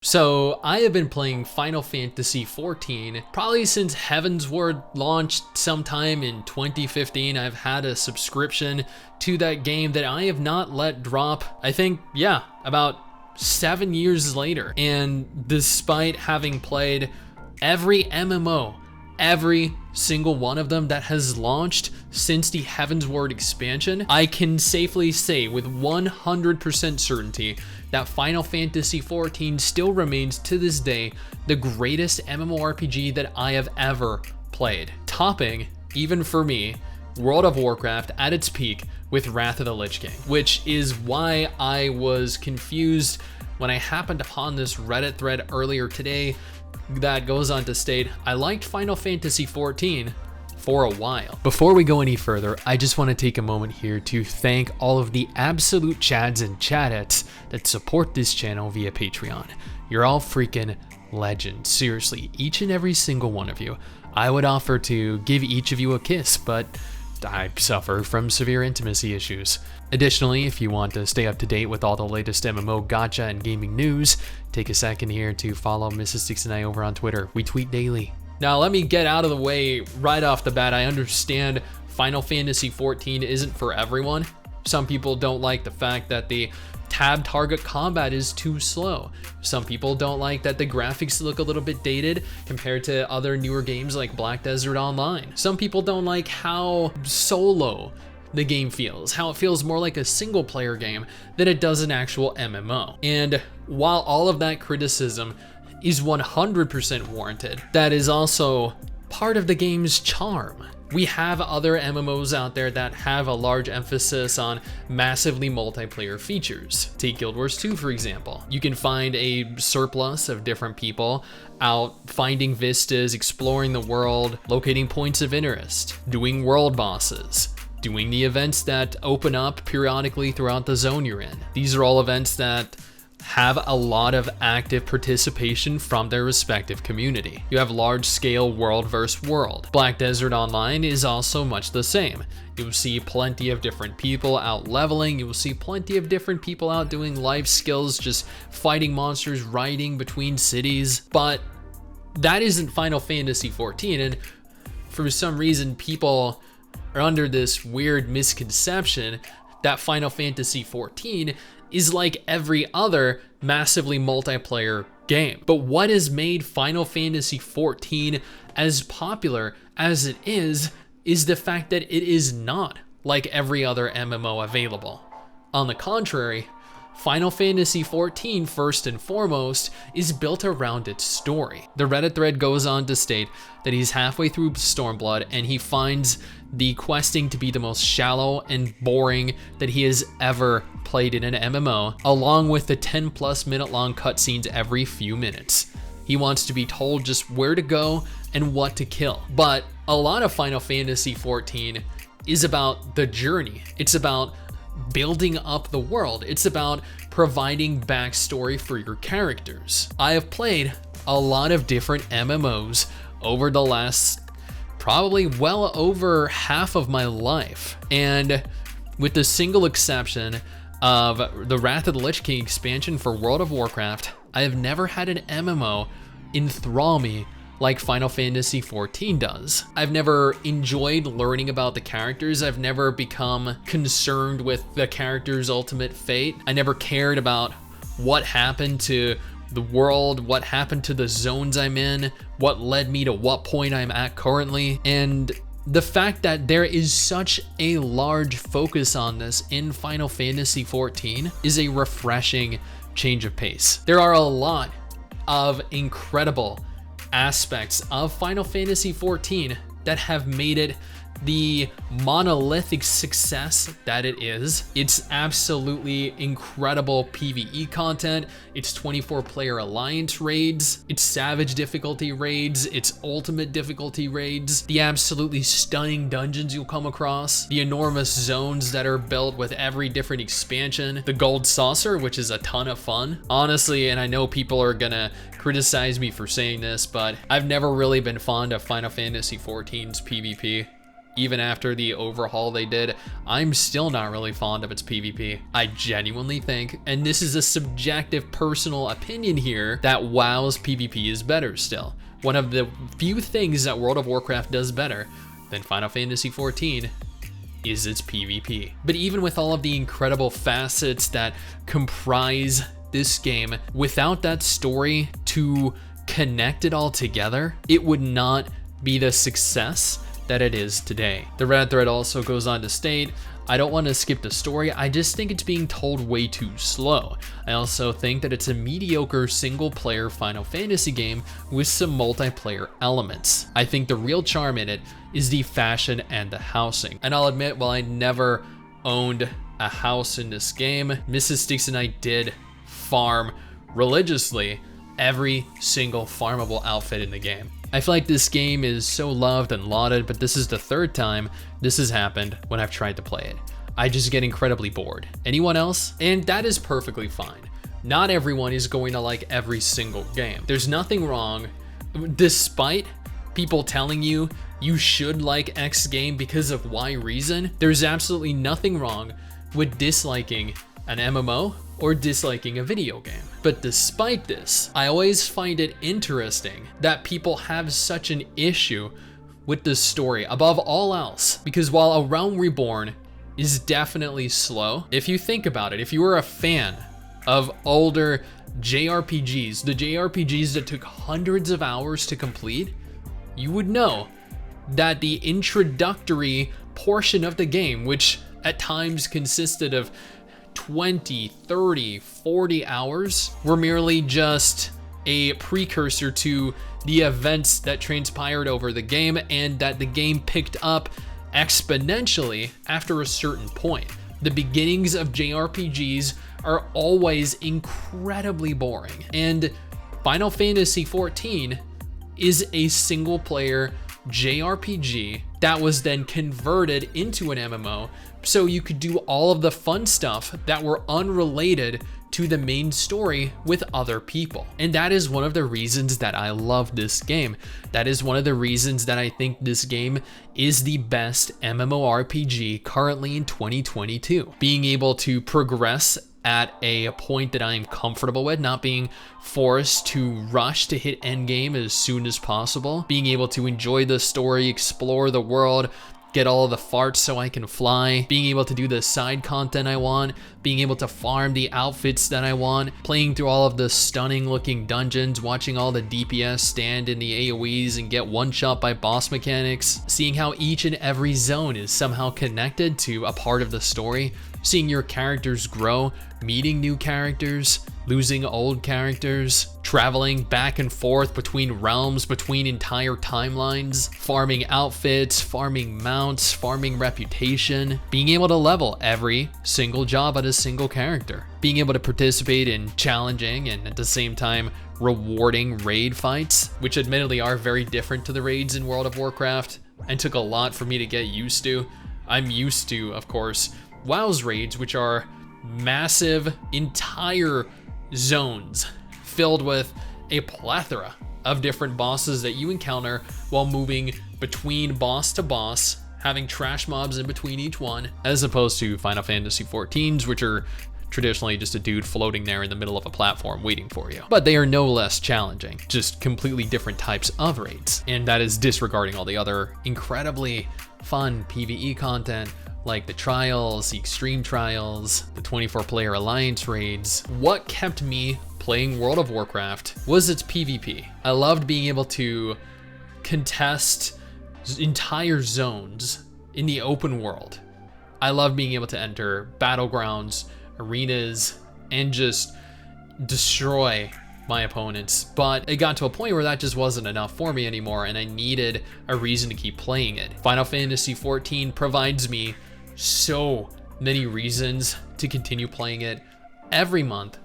So I have been playing Final Fantasy XIV probably since Heavensward launched sometime in 2015. I've had a subscription to that game that I have not let drop, I think, yeah, about 7 years later. And despite having played every MMO, every single one of them that has launched since the Heavensward expansion, I can safely say with 100% certainty that Final Fantasy XIV still remains to this day the greatest MMORPG that I have ever played, topping, even for me, World of Warcraft at its peak with Wrath of the Lich King, which is why I was confused when I happened upon this Reddit thread earlier today that goes on to state, I liked Final Fantasy XIV for a while. Before we go any further, I just want to take a moment here to thank all of the absolute chads and chadettes that support this channel via Patreon. You're all freaking legends. Seriously, each and every single one of you. I would offer to give each of you a kiss, but I suffer from severe intimacy issues. Additionally, if you want to stay up to date with all the latest MMO gacha and gaming news, take a second here to follow MRSSTIX and I over on Twitter. We tweet daily. Now let me get out of the way right off the bat. I understand Final Fantasy XIV isn't for everyone. Some people don't like the fact that the tab target combat is too slow. Some people don't like that the graphics look a little bit dated compared to other newer games like Black Desert Online. Some people don't like how solo the game feels, how it feels more like a single player game than it does an actual MMO. And while all of that criticism is 100% warranted, that is also part of the game's charm. We have other MMOs out there that have a large emphasis on massively multiplayer features. Take Guild Wars 2, for example. You can find a surplus of different people out finding vistas, exploring the world, locating points of interest, doing world bosses, doing the events that open up periodically throughout the zone you're in. These are all events that have a lot of active participation from their respective community. You have large-scale world versus world. Black Desert Online is also much the same. You'll see plenty of different people out leveling. You will see plenty of different people out doing life skills, just fighting monsters, riding between cities. But that isn't Final Fantasy XIV, and for some reason people are under this weird misconception that Final Fantasy XIV is like every other massively multiplayer game. But what has made Final Fantasy XIV as popular as it is the fact that it is not like every other MMO available. On the contrary, Final Fantasy XIV, first and foremost, is built around its story. The Reddit thread goes on to state that he's halfway through Stormblood and he finds the questing to be the most shallow and boring that he has ever played in an MMO, along with the 10+ minute long cutscenes every few minutes. He wants to be told just where to go and what to kill. But a lot of Final Fantasy XIV is about the journey. It's about building up the world. It's about providing backstory for your characters. I have played a lot of different MMOs over the last probably well over half of my life, and with the single exception of the Wrath of the Lich King expansion for World of Warcraft, I have never had an MMO enthrall me like Final Fantasy XIV does. I've never enjoyed learning about the characters. I've never become concerned with the character's ultimate fate. I never cared about what happened to the world, what happened to the zones I'm in, what led me to what point I'm at currently. And the fact that there is such a large focus on this in Final Fantasy XIV is a refreshing change of pace. There are a lot of incredible aspects of Final Fantasy XIV that have made it the monolithic success that it is. It's absolutely incredible PvE content, its 24-player alliance raids, its savage difficulty raids, its ultimate difficulty raids, the absolutely stunning dungeons you'll come across, the enormous zones that are built with every different expansion, the gold saucer, which is a ton of fun. Honestly, and I know people are gonna criticize me for saying this, but I've never really been fond of Final Fantasy XIV's PvP. even after the overhaul they did, I'm still not really fond of its PvP. I genuinely think, and this is a subjective personal opinion here, that WoW's PvP is better still. One of the few things that World of Warcraft does better than Final Fantasy XIV is its PvP. But even with all of the incredible facets that comprise this game, without that story to connect it all together, it would not be the success that it is today. The Red thread also goes on to state, I don't want to skip the story, I just think it's being told way too slow. I also think that it's a mediocre single player Final Fantasy game with some multiplayer elements. I think the real charm in it is the fashion and the housing. And I'll admit, while I never owned a house in this game, MRSSSTIX and I did farm religiously every single farmable outfit in the game. I feel like this game is so loved and lauded, but this is the third time this has happened when I've tried to play it. I just get incredibly bored. Anyone else? And that is perfectly fine. Not everyone is going to like every single game. There's nothing wrong, despite people telling you you should like X game because of Y reason, there's absolutely nothing wrong with disliking an MMO or disliking a video game. But despite this, I always find it interesting that people have such an issue with the story above all else, because while A Realm Reborn is definitely slow, if you think about it, if you were a fan of older JRPGs, the JRPGs that took hundreds of hours to complete, you would know that the introductory portion of the game, which at times consisted of 20, 30, 40 hours, were merely just a precursor to the events that transpired over the game, and that the game picked up exponentially after a certain point. The beginnings of JRPGs are always incredibly boring, and Final Fantasy XIV is a single player JRPG that was then converted into an MMO, so you could do all of the fun stuff that were unrelated to the main story with other people. And that is one of the reasons that I love this game. That is one of the reasons that I think this game is the best MMORPG currently in 2022. Being able to progress at a point that I'm comfortable with, not being forced to rush to hit endgame as soon as possible, being able to enjoy the story, explore the world, get all of the farts so I can fly, being able to do the side content I want, being able to farm the outfits that I want, playing through all of the stunning looking dungeons, watching all the DPS stand in the AoEs and get one shot by boss mechanics, seeing how each and every zone is somehow connected to a part of the story, seeing your characters grow, meeting new characters, losing old characters, traveling back and forth between realms, between entire timelines, farming outfits, farming mounts, farming reputation, being able to level every single job at a single character, being able to participate in challenging and at the same time rewarding raid fights, which admittedly are very different to the raids in World of Warcraft and took a lot for me to get used to. I'm used to, of course, WoW's raids, which are massive entire zones filled with a plethora of different bosses that you encounter while moving between boss to boss, having trash mobs in between each one, as opposed to Final Fantasy XIV's, which are traditionally just a dude floating there in the middle of a platform waiting for you. But they are no less challenging, just completely different types of raids. And that is disregarding all the other incredibly fun PvE content, like the trials, the extreme trials, the 24-player alliance raids. What kept me playing World of Warcraft was its PvP. I loved being able to contest entire zones in the open world. I loved being able to enter battlegrounds, arenas, and just destroy my opponents. But it got to a point where that just wasn't enough for me anymore, and I needed a reason to keep playing it. Final Fantasy XIV provides me so many reasons to continue playing it every month,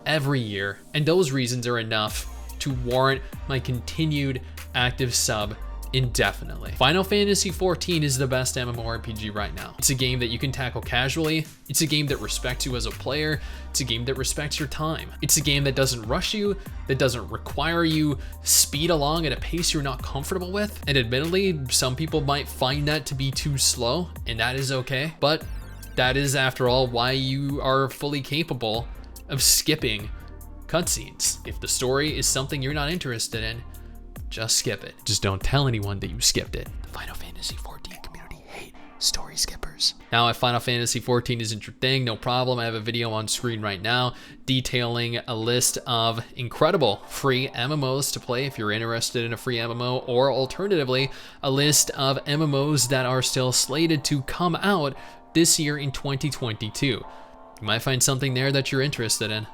every year, and those reasons are enough to warrant my continued active sub indefinitely. Final Fantasy XIV is the best MMORPG right now. It's a game that you can tackle casually. It's a game that respects you as a player. It's a game that respects your time. It's a game that doesn't rush you, that doesn't require you speed along at a pace you're not comfortable with. And admittedly, some people might find that to be too slow, and that is okay. But that is, after all, why you are fully capable of skipping cutscenes. If the story is something you're not interested in, just skip it. Just don't tell anyone that you skipped it. The Final Fantasy XIV community hate story skippers. Now, if Final Fantasy XIV isn't your thing, no problem. I have a video on screen right now detailing a list of incredible free MMOs to play if you're interested in a free MMO, or alternatively, a list of MMOs that are still slated to come out this year in 2022. You might find something there that you're interested in.